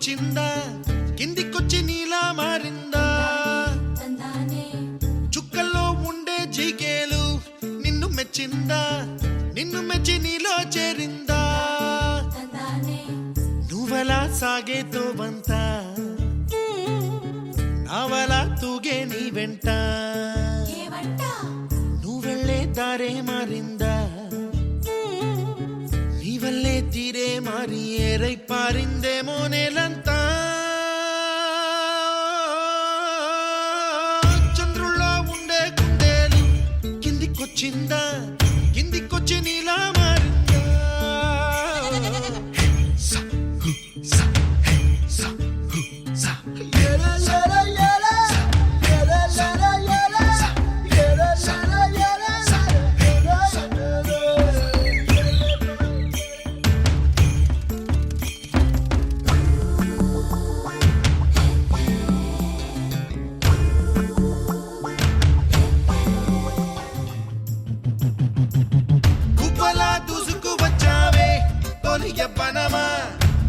కిందికొచ్చిందా కిందికొచ్చి నీలా మారిందా చుక్కల్లో ఉండే జీకేలు నిన్ను మెచ్చిందా నిన్ను మెచ్చి నీలో చేరిందా నువ్వలా సాగేతో వంత నావలా తూగే నీ వెంట నువ్వెళ్ళే దారే మారిందా నీవల్లే తీరే మారి ఏరై పారిందేమో నేలంతా చంద్రుల్లో ఉండే గుండెలు కిందికొచ్చిందా కిందికొచ్చి నీలా మారిందా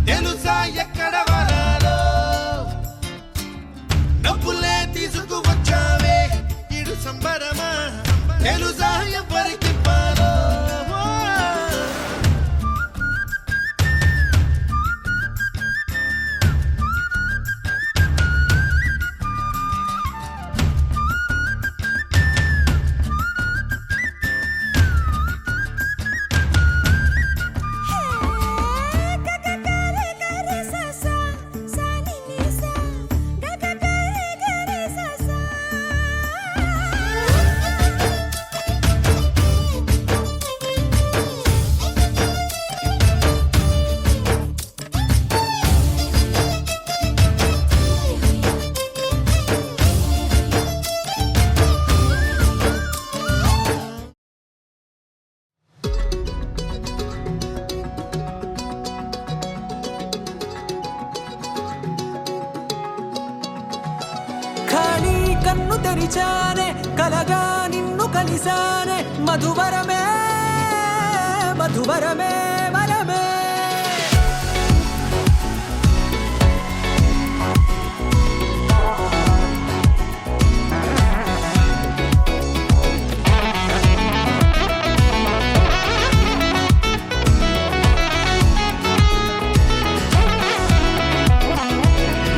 తెలుసా ఎక్కడ వరాలో నవ్వులే తీసుకువచ్చావే ఇడు సంబరమా తెలుసా ఎవరికి పాలో కన్ను తెరిచానే కలగా నిన్ను కలిసానే మధువరమే మధువరమే వరమే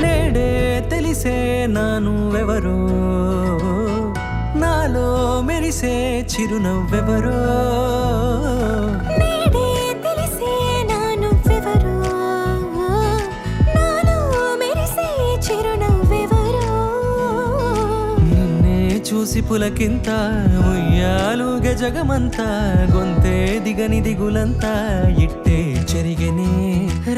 నేడే తెలిసే నానువెవరో నాలో మెరిసే చిరునవ్వెవరో నేడే తెలిసే నానువెవరో నాలో మెరిసే చిరునవ్వెవరో నిన్నే చూసి పులకింత ఉయ్యాలుగ జగమంతా గొంతే దిగని దిగులంతా ఇట్టే చెరిగెనే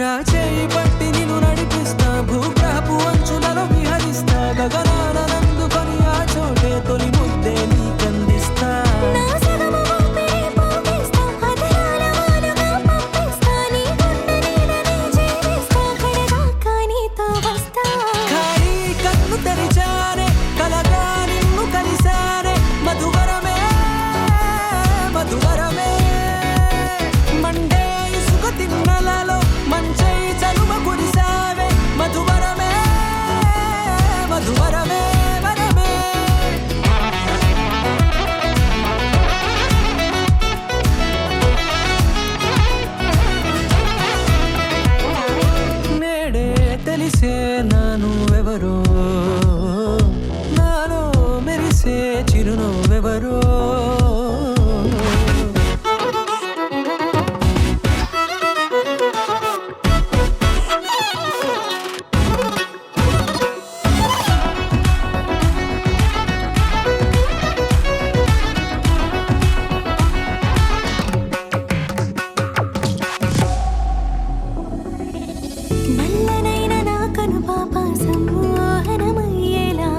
రాచేయి పట్టి నిన్ను నడిపిస్తా భూగ్రహపు అంచులలో విహరిస్తా గగనాన నందుకొని ఆ చోటే తొలి ముద్దే నీకందిస్తా నా సగము ఊపిరి పోగిస్తా అదరాల వాలుగా పంపిస్తా నీ గుండె నీడనే చేరిస్తా కడదాకా నీతో వస్తా ఖాళీ కన్ను తెరిచానే కలగా నిన్ను కలిసానే మధువరమే మధువరమే మండే ఇసుక తిన్నలలో మంచై చలుమ కురిసావే మధువరమే మధువరమే వరమే నేడే తెలిసే నానువెవరో నాలో మెరిసే చిరునవ్వెవరో నల్లనైన నా కనుపాప సమ్మోహనమయ్యేలా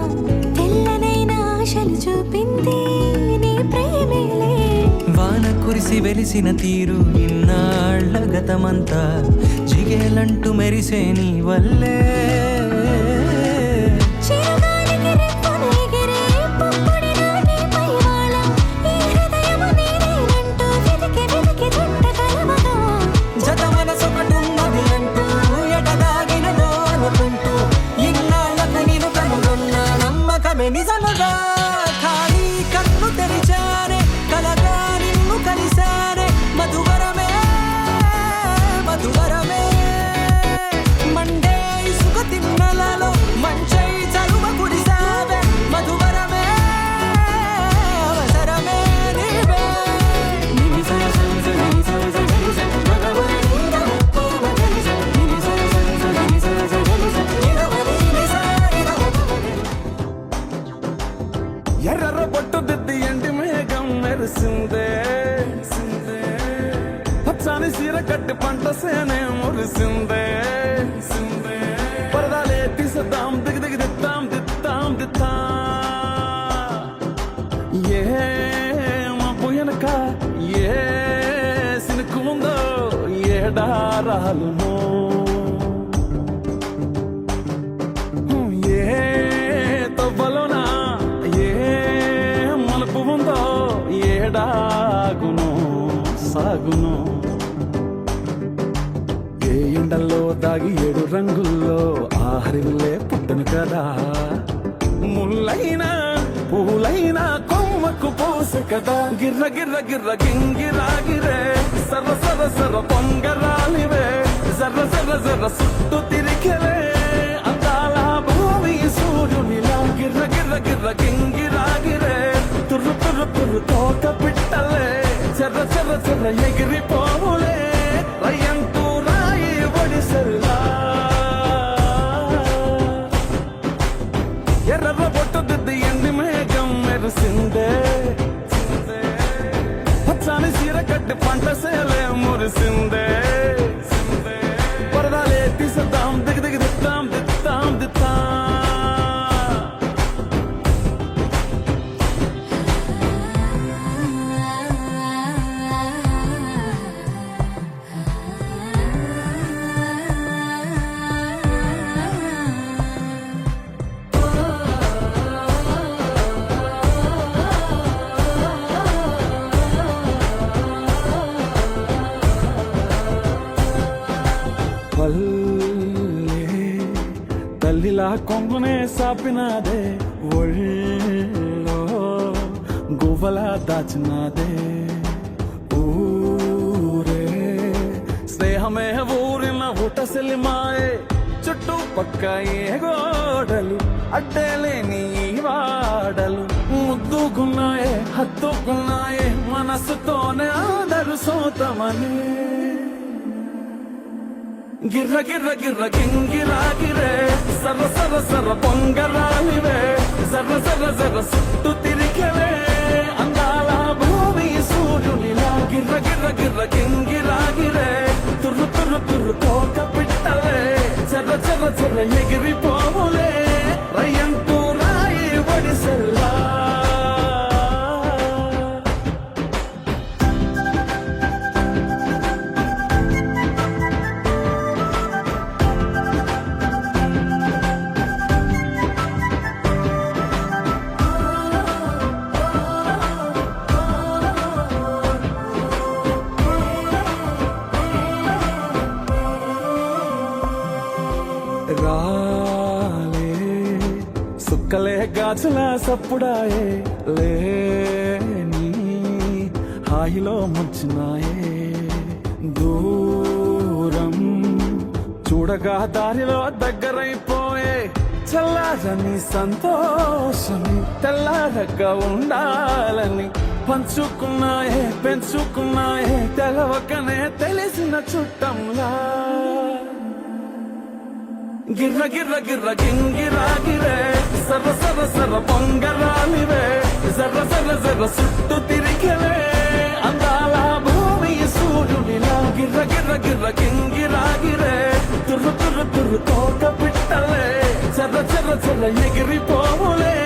తెల్లనైన ఆశలు చూపింది నీ ప్రేమేలే వాన కురిసి వెలిసిన తీరు ఇన్నాళ్ల గతమంతా జిగేలంటూ మెరిసే నీ వల్లే చిరుగాలికి రెప్పను ఎగిరే పుప్పొడిన నీపై వాళ ఈ హృదయము నీదేనంటూ వెతికి వెతికి జంట కలవగా జత మనసొకటున్నది అంటూ ఎటదాగినదో మెరిసిందే పరదాలే తీసేద్దాం దిగి దిద్దాం దిద్దాం ఏ మబ్బు వెనక ఏ సినుకు ఉందో ఏడారాలునో ఏ తవ్వలోనా ఏ మలుపు ఉందో ఏడాగునో సాగునో ఏ ఎండల్లో దాగి 7 రంగుల్లో ఆహరివులే పుట్టను కదా ముల్లైనా పూలైనా కొమ్మకు పోసె కదా గిర్ర గింగిరాగిరే సర్ర పొంగరాలివే జర్ర సుట్టు తిరిగలే అందాల భూమి సూర్యునిలా గిర్ర గింగిరాగిరే తుర్రు తోట పిట్టలే చెర్ర ఎగిరిపోవులే రయ్యంటూ రాయి ఒడిసెల్లా ఎర్ర బొట్టు దిద్ది ఎండి మేఘం మెరిసిందే పచ్చాని సీర కట్టి పంట సేలే మురిసిందే పరదాలే తీసేద్దాం దిగి దిద్దాం పల్లె తల్లిలా కొంగునే సాపినాదే ఒళ్ళో గువ్వలా దాచినాదే ఊరే స్నేహమే ఊరిన ఊటసెల్లి మాయే చుట్టూ పక్క ఏ గోడలు అడ్డేలేని వాడలు ముద్దుకున్నాయే హత్తుకున్నాయే మనసుతోనే ఆదరు సోతమని గిర్ర గింగిరాగిరే సర్ర పొంగరాలివే జర్ర సుట్టు తిరిగలే అందాల భూమి సూర్యునిలా గిర్ర గింగిరాగిరే తుర్రు తోక పిట్టలే చెర్ర ఎగిరిపోవులే రయ్యంటూ రాయి ఒడిసెల్లా రాలే సుక్కలే గాజుల సప్పుడాయే లేని హాయిలో ముంచినాయే దూరం చూడగా దారిలో దగ్గరైపోయే చల్లారని సంతోషమి తెల్లారగా ఉండాలని పంచుకున్నాయే పెంచుకున్నాయే తెలవకనే తెలిసిన చుట్టంలా గిర్ర గింగిరాగిరే సర్ర పొంగరాలివే జర్ర సుట్టు తిరిగలే అందాల భూమి సూర్యునిలా గిర్ర గింగిరాగిరే తుర్రు తోట పిట్టలే చెర్ర ఎగిరిపోవులే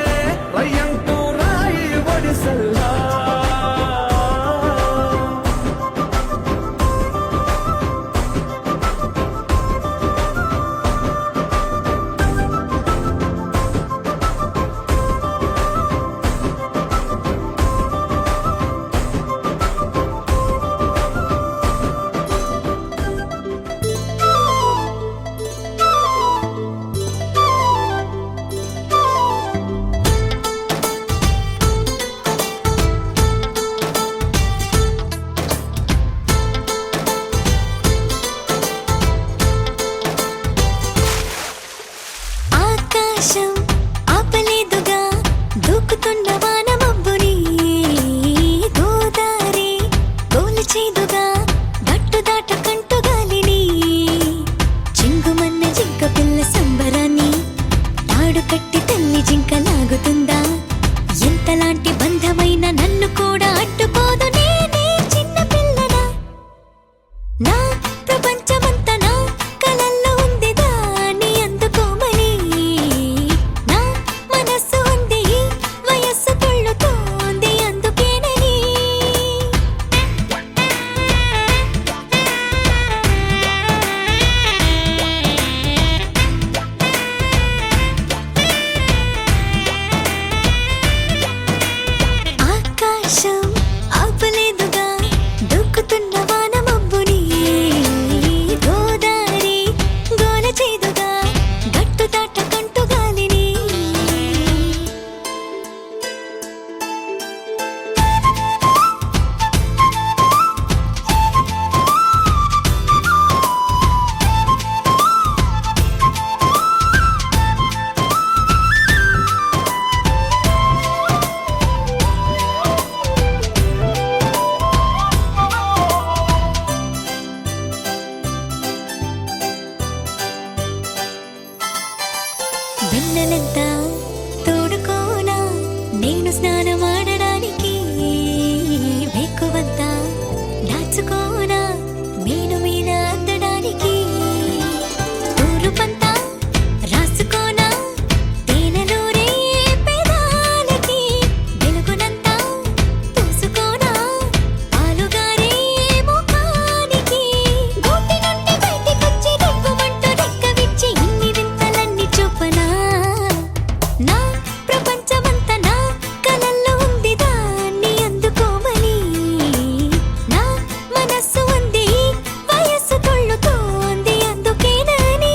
రయ్యంటూ రాయి ఒడిసెల్లా వెన్నెలంతా తోడుకోనా నేను స్నానమాడడానికి వేకువంతా దాచుకోనా మేను మీద అందడానికి తూరుపంతా రాసుకోనా తేనెలూరే పెదాలకి వెలుగునంతా పూసుకోనా పాలుగారే ముఖానికి గూటి నుండి బయటికొచ్చి రెక్కుమంటూ రెక్క విచ్చి ఇన్ని వింతలన్నీ చూపనా నా ప్రపంచమంతా నా కలల్లో ఉంది దాన్ని అందుకోమని నా మనస్సు ఉంది వయస్సు తుళ్ళుతోంది అందుకేనని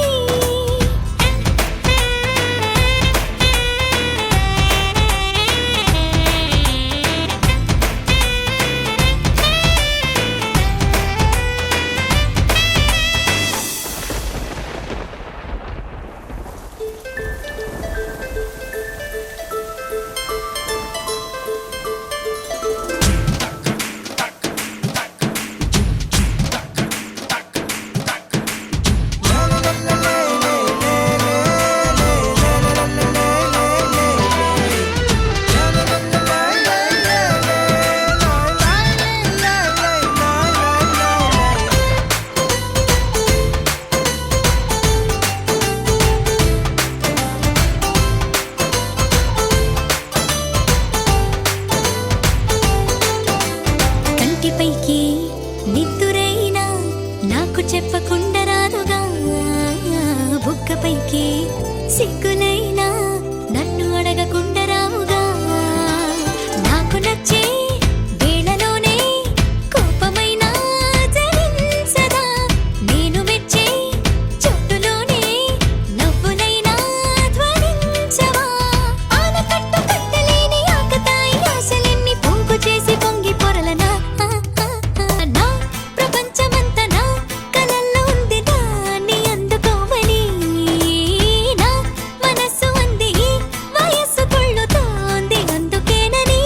కంటిపైకి నిద్దురైనా నాకు చెప్పకుండా రాదుగా బుగ్గపైకి సిగ్గులైనా నన్ను అడగకుండా రావుగా నాకు నచ్చే వేళలోనే కోపమైనా జరించదా నేను మెచ్చే చోటులోనే నవ్వులైనా ధ్వనించవా ఆనకట్టు కట్టలేని ఆకతాయి ఆశలెన్ని పొంగు చేసి పొంగి పొరలనా నా ప్రపంచమంతా నా కలల్లో ఉంది దాన్ని అందుకోమని నా మనస్సు ఉంది వయస్సు తుళ్ళుతోంది అందుకేనని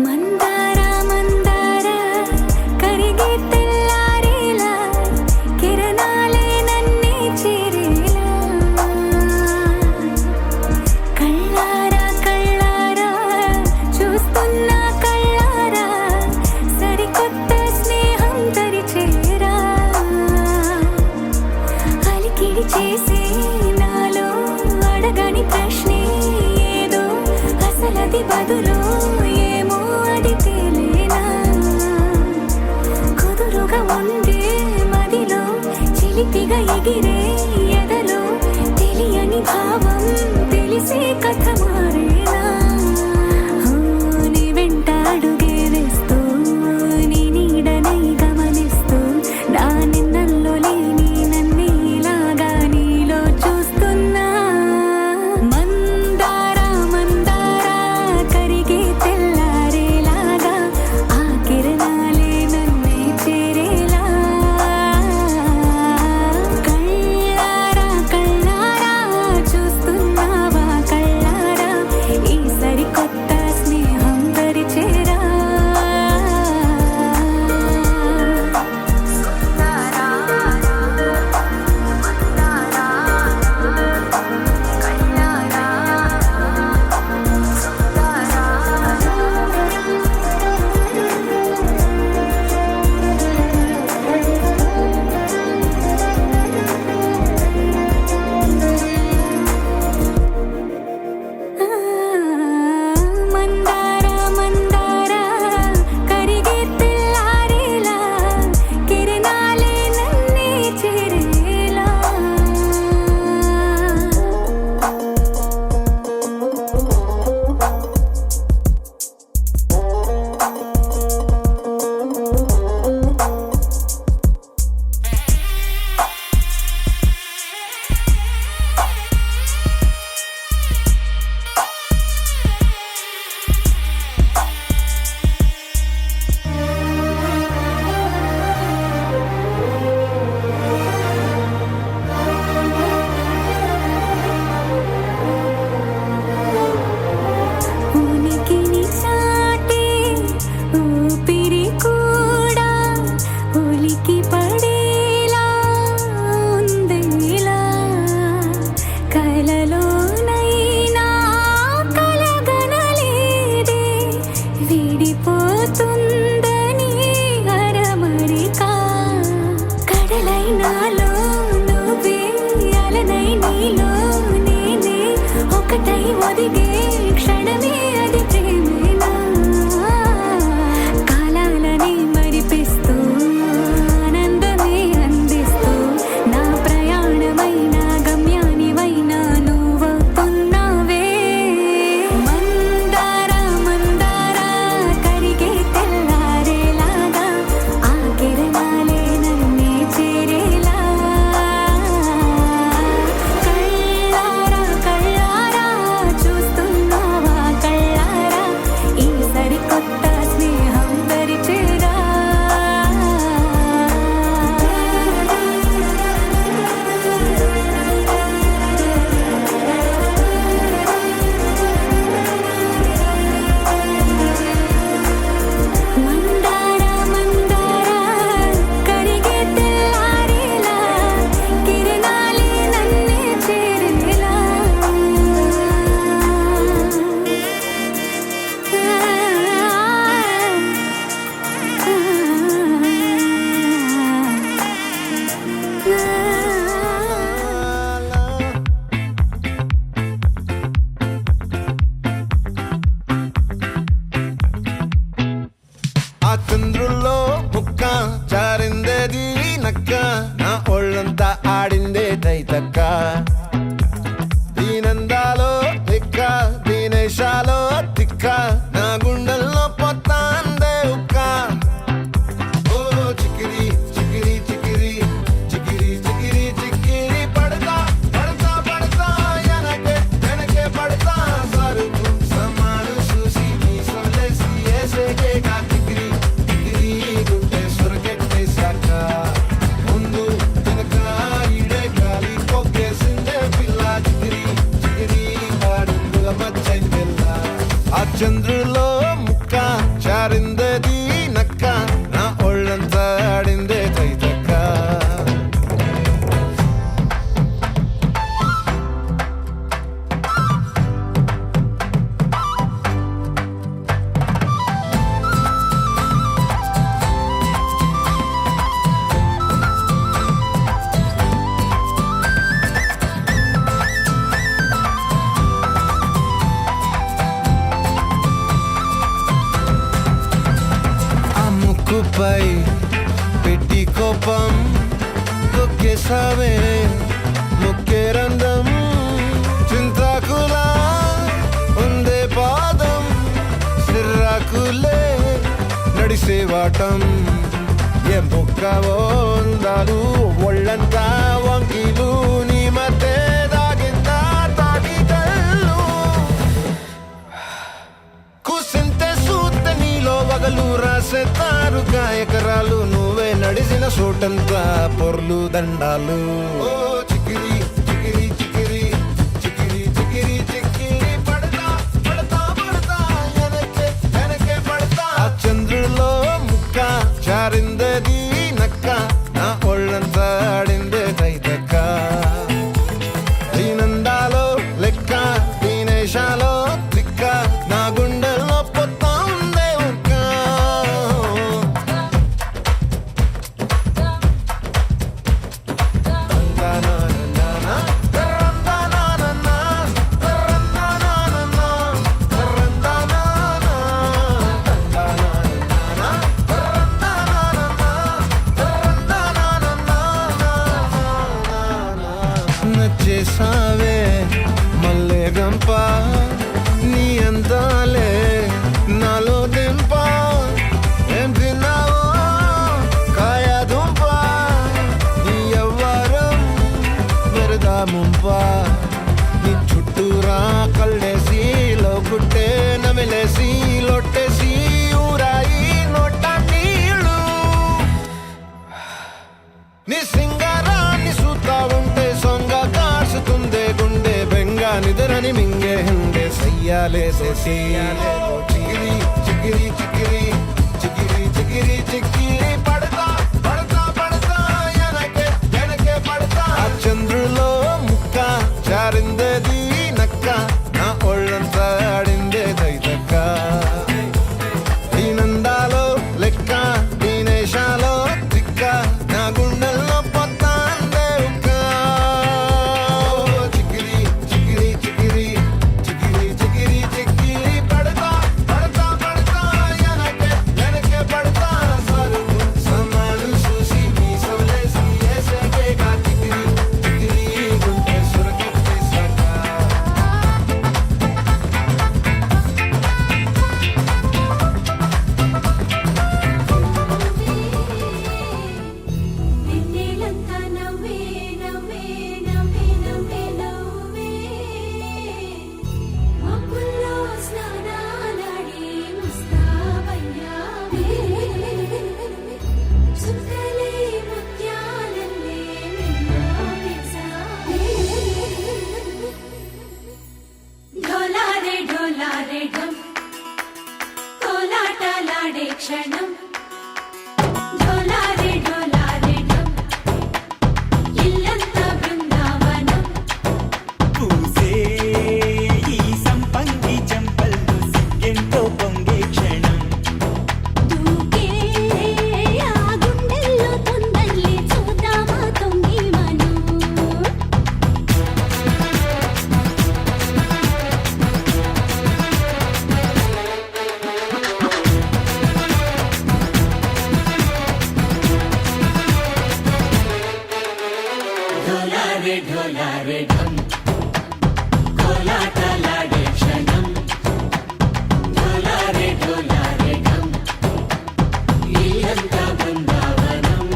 మందార మందార కరిగే తెల్లారేలా కిరణాలే నన్నే చేరేలా కళ్ళారా కళ్ళారా చూస్తున్నా కళ్ళారా సరికొత్త స్నేహం తరిచేరా అలికిడి చేసే నాలో అడగని ప్రశ్నే ఏదో అసలది బదులు ఏమో అది తేలేనా కుదురుగా ఉండే మదిలో చిలిపిగా ఎగిరే ఎదలో తెలియని భావం తెలిసే కథ మారేనా నీ వెంట అడుగే వేస్తూ నీ నీడనై గమనిస్తూ నా నిన్నల్లో లేని నన్నే ఇలాగా నీలో చూస్తున్నా మందార మందార కరిగే తెల్లారేలాగా ఆ కిరణాలే నన్నే చేరేలా కళ్ళారా కలలోనైనా కలగనలేదే విడిపోతుందని అరమరిక కడలైనాలో నువ్వే అలనై నీలో నేనే ఒకటై ఒదిగే క్షణమే అది ప్రేమేనా కాలాలని మరిపిస్తూ ఆనందమే అందిస్తూ నా ప్రయాణమైన గమ్యానివైనా నువ్వవుతున్నావే మందార మందార కరిగే తెల్లారేలాగా ఆ కిరణాలే నన్నే చేరేలా కళ్ళారా కళ్ళారా చూస్తున్నావా కళ్ళారా ఈ సరికొత్త స్నేహం దరిచేరా మందార మందార కరిగే తెల్లారేలా కిరణాలే నన్నే చేరేలా ఆ చంద్రుల్లో ముక్క జారిందేది నక్క నా ఒళ్ళంతా ఆడిందే తైతక్క దీనందాలో లెక్క దీనేశాలో తిక్క నా గుండెల్లో పొత్తాందే ఉక్క ఓ చికిరి చికిరి చికిరి చికిరి చికిరి చికిరి పడతా పడతా పడతా వెనకే వెనకే పడతా సరుకు సమాలు చూసి నీ సొల్లేసి ఏసేకే కా చికిరి చికిరి గుండె సురకెట్టేశాక ముందు వెనక ఈడే గాలి పొగ్గేసిందే పిల్ల చికిరి చికిరి ఆడుందుల మచ్చైన పిల్ల ఆ చంద్రులో ముక్క జారిందేది నక్క నా ఒళ్ళంతా ఆడిందే తైతక్క ఆ ముక్కుపై పెట్టి కోపం తొక్కేసావే ముక్కే రంధం చింతాకులా ఉందే పాదం సిర్రాకులే నడిసేవాటం ఏ బొక్కవో ఉందాలు ఒళ్ళంతా వంకీలు నీ మధ్య దాగిందా తాగి కళ్ళు కూసింతే సూత నీలో వగలు రాసేతారు గాయకరాలు నువ్వే నడిసిన చోటంతా పొర్లు దండాలు ఓ చికిరి చికిరి చికిరి చికిరి చికిరి చికిరి పడతా పడతా పడతా వెనకే వెనకే పడతా ఆ చంద్రులో ముక్క జారిందేది నక్క నా ఒళ్ళంతా ఆడిందే తైతక్క దీనందాలో లెక్క దీనేశాలో దిక్క నా గుండెల్లో పొత్తా ఉందే ఉక్క నచ్చేసావే మల్లె గంప నీ అందాలే నాలో దింప ఏం తిన్నావో కాయ దుంప నీ ఎవ్వరం మెరదా ముంప నీ చుట్టూరా కళ్ళేసి లోగుట్టే నమిలేసి లొట్టేసి ఊరాయి నోట నీళ్ళు నీ సింగారాన్ని చూస్తా ఉంటే సొంగ కాసుతుందే గుండె బెంగ నిద్రని మింగే హండే సయ్యాలేసే చికిరి చికిరి చికిరి చికిరి చికిరి చికిరి పడతా పడతా పడతా వెనకే వెనకే పడతా ఆ చంద్రులో ముక్క జారిందే క్షణం డోలారే డోలారే ఢమ్ ఇల్లంతా బృందావనం పూసే ఈ సంపంగి చెంపల్లో సిగ్గెంతో పొంగే క్షణం దూకే ఆ గుండెల్లో తొందల్లి చూద్దామా తొంగి మనం ఢోలారే ఢోలారే ఢమ్ కోలాటలాడే క్షణం ఢోలారే ఢోలారే ఢమ్ ఇల్లంతా బృందావనం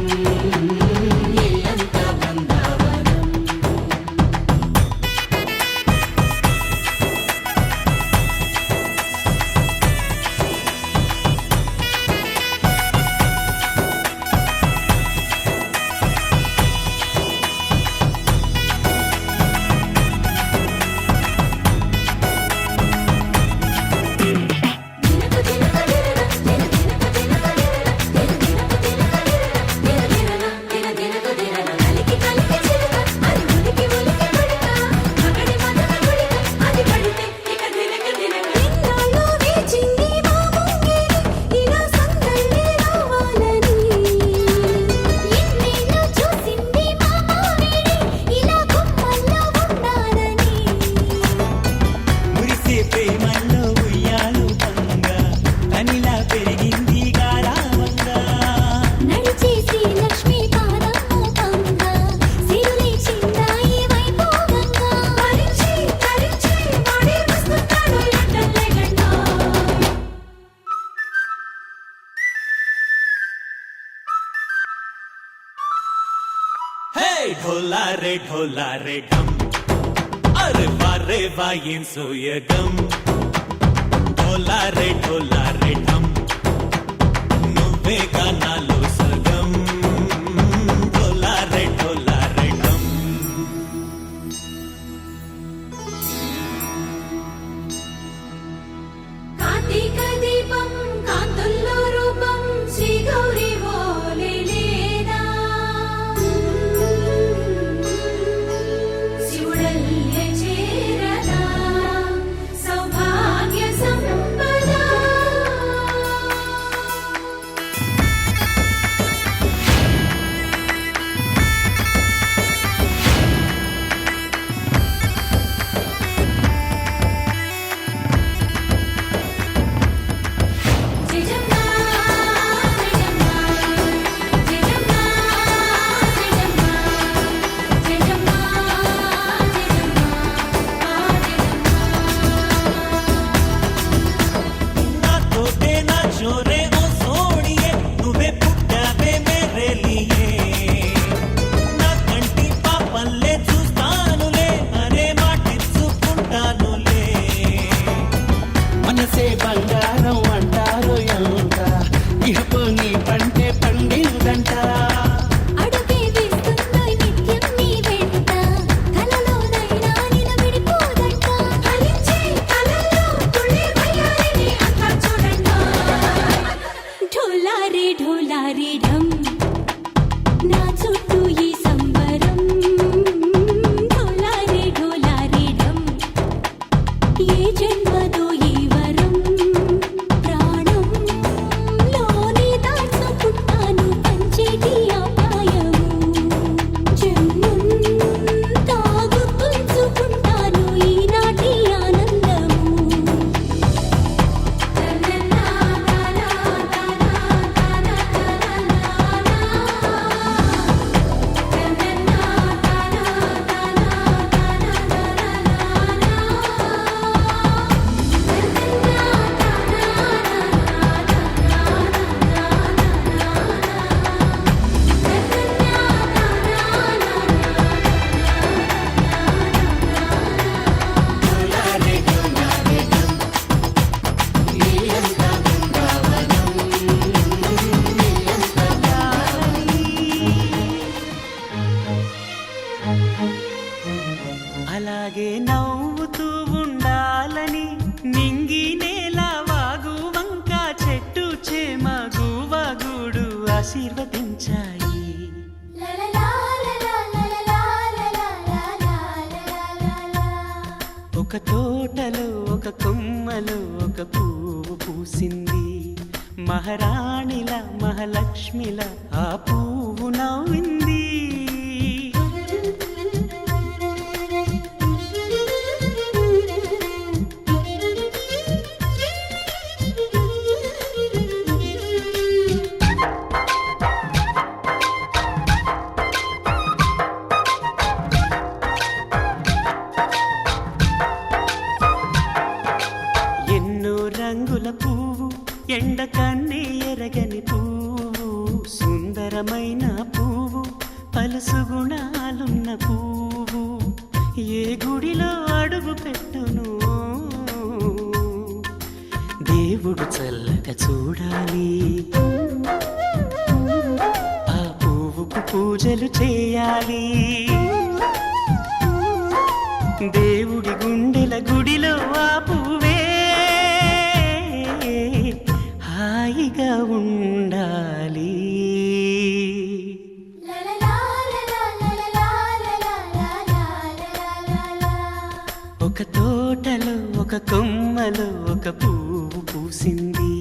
ఇల్లంతా బృందావనం దినకు దినకు దినన కలికి కలికి చిలుక అది ఉలికి ఉలికి పడక మగడి మదన గుడిక అది పడితే ఇక దినకు దినక ఇన్నాళ్ళు వేచింది మా ముంగిలి ఇలా సందళ్ళే రావాలని ఎన్నేళ్ళు చూసింది మా మావేడి ఇలా గుమ్మల్లో ఉండాలని మురిసే ప్రేమల్లో ఉయ్యాలు పంగా తనిలా పెరిగింది గారావంగా నడిచే శ్రీ లక్ష్మీ పాదం మోపంగా సిరులే చిందాయి వైభోగంగా తరించి తరించి వాడే వస్తున్నాడు ఎండలే గంట హే ఢోలారే ఢోలారే ఢమ్ అరే వా ఏం సోయగం ఢోలారే ఢోలారే ఢమ్ నువ్వే గానాలో సగం ఢోలారే ఢోలారే ఢమ్ కార్తీక దీపం కాంతుల్లో రూపం శ్రీ గౌరీ ఓలే లేదా శివుడల్లే చేరదా సౌభాగ్య సంపద ఆశీర్వదించాయి. ఒక తోటలో ఒక కొమ్మలో ఒక పువ్వు పూసింది. మహారాణిల మహాలక్ష్మిల ఆ పువ్వు నవ్వింది. ఎన్నో రంగుల పువ్వు, ఎండ కన్నే ఎరగని పువ్వు, సుందరమైన పువ్వు, పలుసు గుణాలున్న పువ్వు, ఏ గుడిలో అడుగు పెట్టును దేవుడు చల్లగా చూడాలి. ఆ పువ్వుకు పూజలు చేయాలి. దేవుడి గుండెల గుడిలో ఆ పువ్వే హాయిగా ఉండాలి. ఒక తోటలో ఒక కొమ్మలో ఒక పువ్వు పూసింది.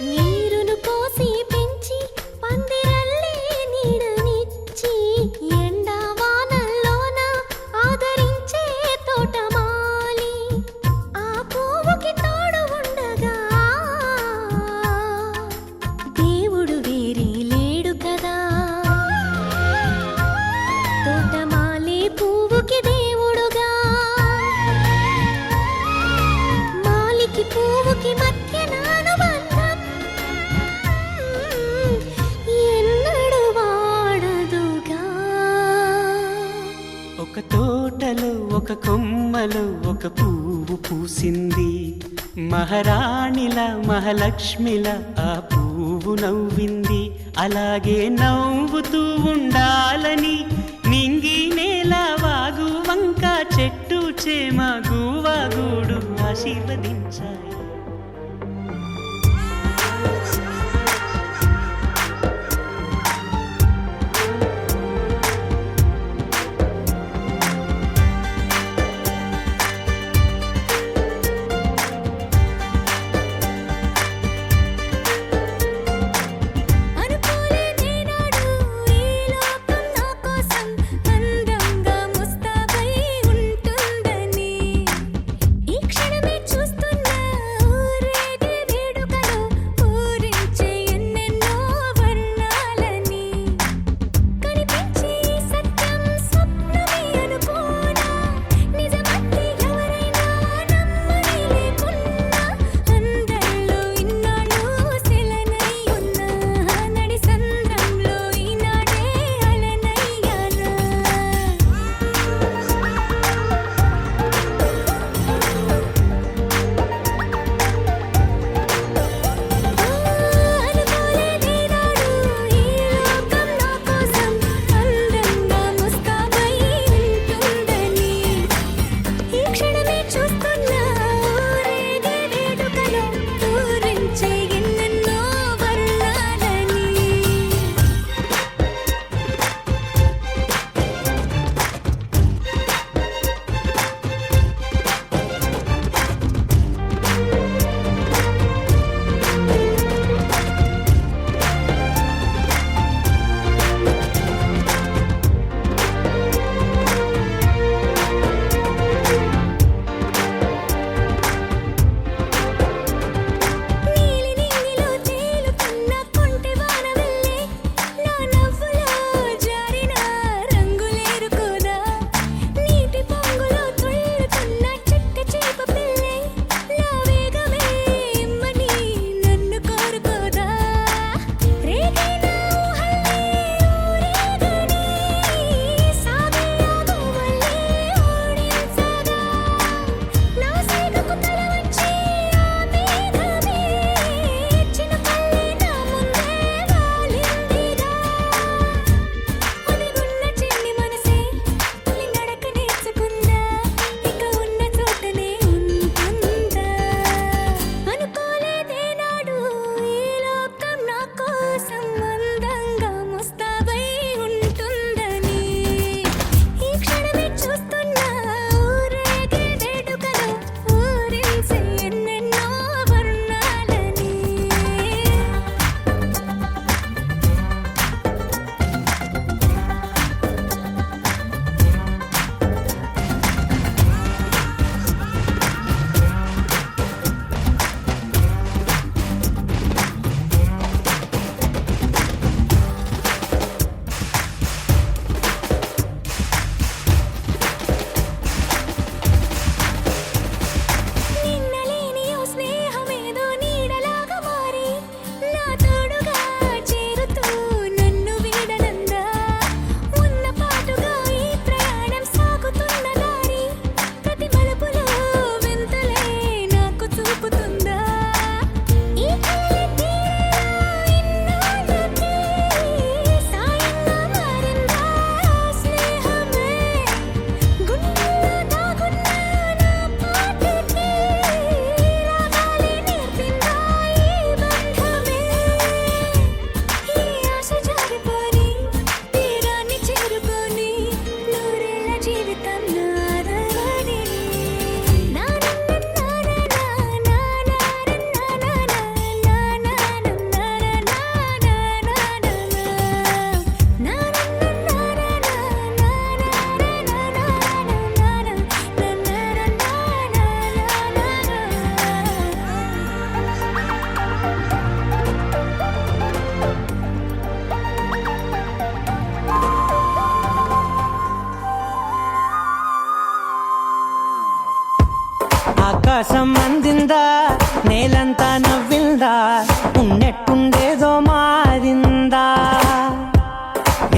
నీరును పోసి పెంచి పందిరల్లే నీడనిచ్చి ఎండా వానల్లోన ఆదరించే తోటమాలి ఆ పువ్వుకి తోడు ఉండగా దేవుడు వేరే లేడు కదా. తోటమాలి పువ్వుకి దేవుడుగా, మాలికి పువ్వుకి మధ్య అనుబంధం ఎన్నడు వాడదుగా. ఒక తోటలో ఒక కొమ్మలో ఒక పువ్వు పూసింది. మహారాణిల మహాలక్ష్మిల ఆ పువ్వు నవ్వింది. అలాగే నవ్వుతూ ఉండాలని నింగి నేల వాగు వంక చెట్టు చేమ గువాగూడు ఆశీర్వదించాయి. అనుకోలే నేనాడు ఈ లోకం నా కోసం అందంగా ముస్తాబై ఉంటుందని. ఈ క్షణమే చూస్తున్నా ఆకాశం అందిందా నేలంతా నవ్విందా ఉన్నట్టుండేదో మారిందా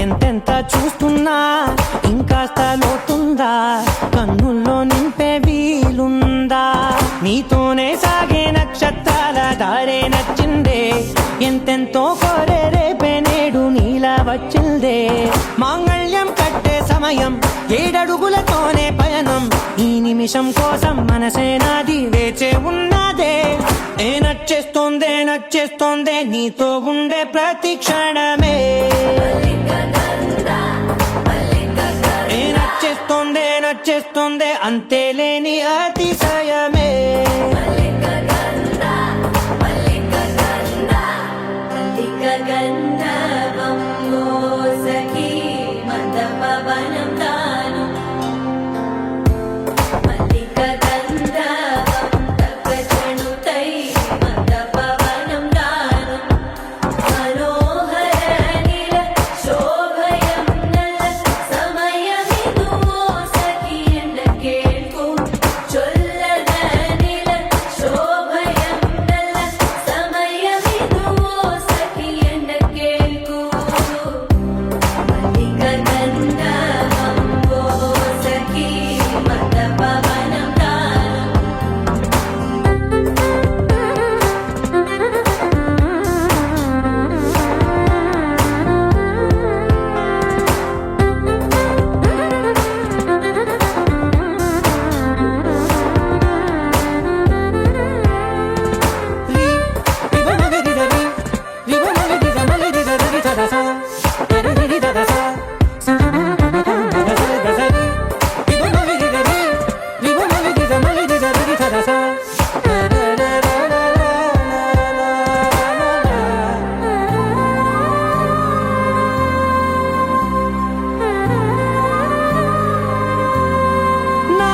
ఎంతెంత చూస్తున్నా ఇంకాస్త లోతుందా కన్నుల్లో నింపే వీలుందా నీతోనే సాగే నక్షత్రాల దారే నచ్చిందే ఎంతెంతో కోరే రేపే నేడు నీలా వచ్చిందే మాంగళ్యం కట్టే సమయం 7 అడుగులతోనే పయనం ఈ నిమిషం కోసం మనసే నాది వేచే ఉన్నదే నచ్చేస్తోందే నీతో ఉండే ప్రతి క్షణమే నచ్చేస్తోందే అంతేలేని అతిశయమే గంధర్వం సఖీ మందపవనం తాను మల్లిక గంధర్వం తగ్గచణుతై మందపవనం తాను మనోహర నీల శోభయం నల సమయమిదు సఖీ ఎన్న కేಳ್ಕು చొల్లద నీల శోభయం నల సమయమిదు సఖీ ఎన్న కేಳ್కు మల్లిక గంధర్వం సఖీ మందపవనం తాను నా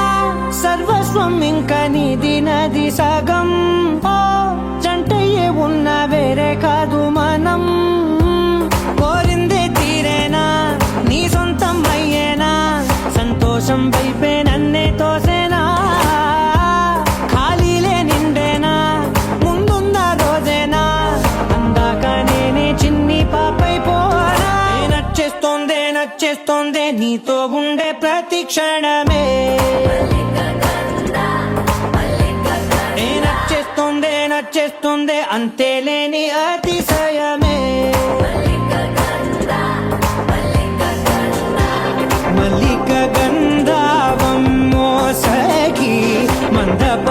సర్వస్వం ఇంకా నీది నది సగం ఓ జంటయ్యే ఉన్న వేరే కాదు మనం కోరిందే తీరేనా నీ సొంతం అయ్యేనా సంతోషం వైపే నన్నే తోసేనా ఖాళీలే నిండేనా ముందున్న రోజేనా అందాక నేనే చిన్ని పాపై పోనా నచ్చేస్తోందే నీతో ఉండే ప్రతి క్షణమే నచ్చేస్తోందే అంతేలేని అతిశయమే మల్లిక గంధావం మోసగి మందప